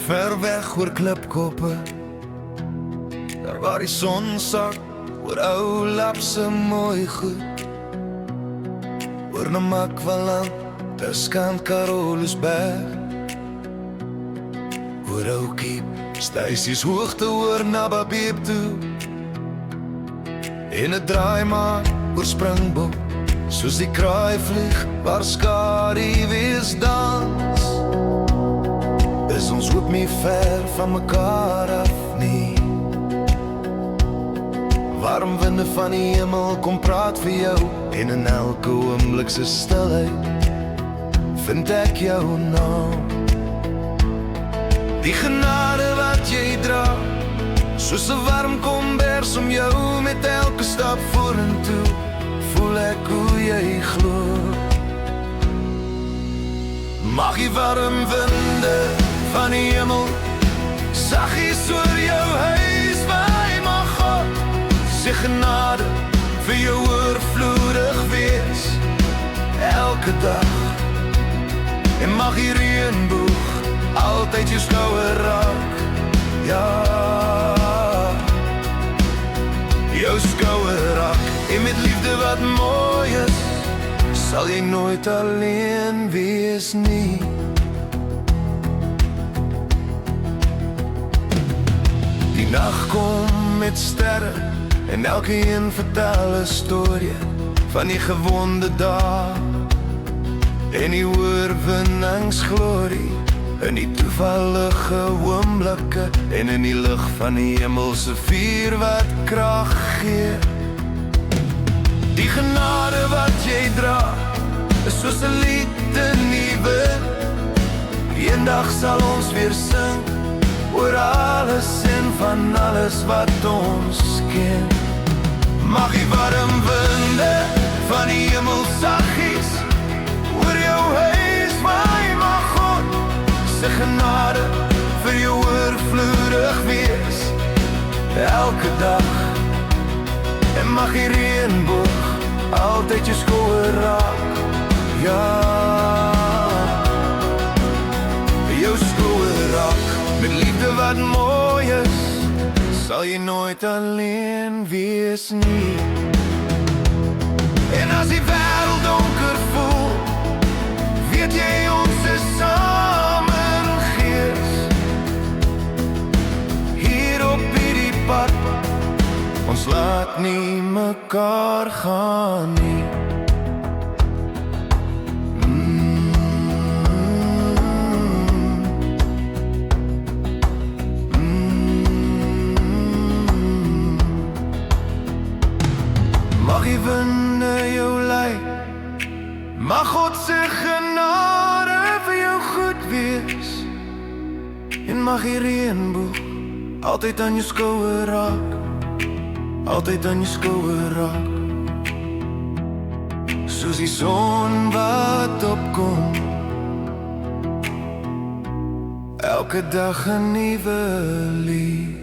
Ver weg oor klipkoppe, daar waar die son sak, oor ou lapse mooi goed, oor Namakwaland, Diskant Carolusberg, oor ou Kiep, Stuysies hoogte oor Nababeep toe, en het draai maar oor Springbok, soos die kraai vlieg waar skaduwees dans. Is ons hoop nie ver van mekaar af nie. Warm winde van die hemel kom praat vir jou, en in elke oomblikse stilheid vind ek jou naam. Die genade wat jy dra, soos 'n warm kombers om jou met elke stap vorentoe, voel ek hoe jy glo. Mag die warm winde van die hemel saggies oor jou huis waai, mag God sy genade vir jou oorvloedig wees elke dag. En mag die reënboog altyd jou skouer raak, ja, jou skouer raak. En met liefde wat mooi is, sal jy nooit alleen wees nie. Die nag kom met sterre, en elkeen vertel 'n storie van die gewonde dae en die oorwinningsglorie, in die toevallige oomblikke en in die lig van die hemelse vuur wat krag gee. Die genade wat jy dra, is soos 'n lied in die wind. Eendag sal ons weer sing oor alles en van alles wat ons ken. Mag die warm winde van die hemel saggies oor jou huis waai, mag God sy genade vir jou oorvloedig wees elke dag. En mag die reënboog altyd jou skouer raak, ja, jou skouer raak. Met liefde wat mooi is, sal jy nooit alleen wees nie. En as die wêreld donker voel, weet jy ons is saam in Gees. Hier op hierdie pad, ons laat nie mekaar gaan nie. Mag die winde jou lei, mag God sy genade vir jou goed wees, en mag die reënboog altyd aan jou skouer raak, altyd aan jou skouer raak, soos die son wat opkom, elke dag 'n nuwe lied.